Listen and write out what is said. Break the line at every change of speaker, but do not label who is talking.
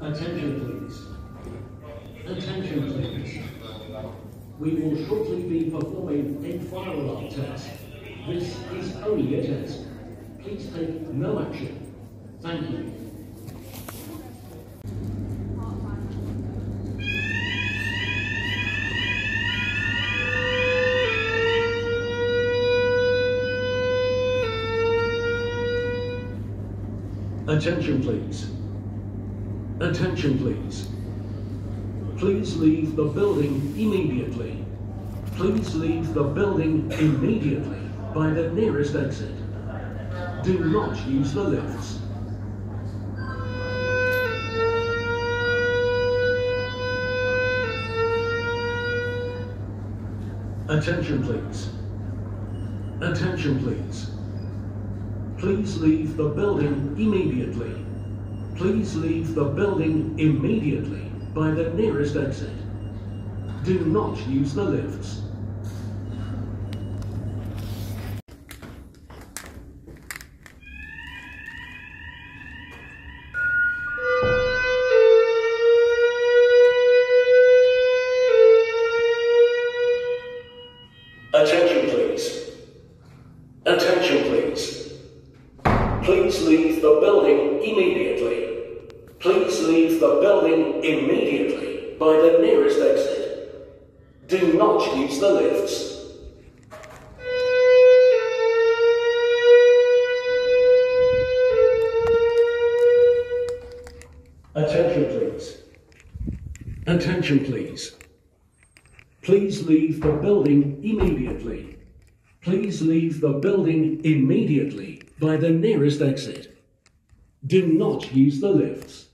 Attention please. Attention please. We will shortly be performing a fire alarm test. This is only a test. Please take no action. Thank you. Attention please. Attention please. Please leave the building immediately. Please leave the building immediately by the nearest exit. Do not use the lifts. Attention please. Attention please. Please leave the building immediately. Please leave the building immediately by the nearest exit. Do not use the lifts. Attention please. Attention please. Please leave the building immediately. Please leave the building immediately by the nearest exit. Do not use the lifts. Attention please. Attention please. Please leave the building immediately. Please leave the building immediately by the nearest exit. Do not use the lifts.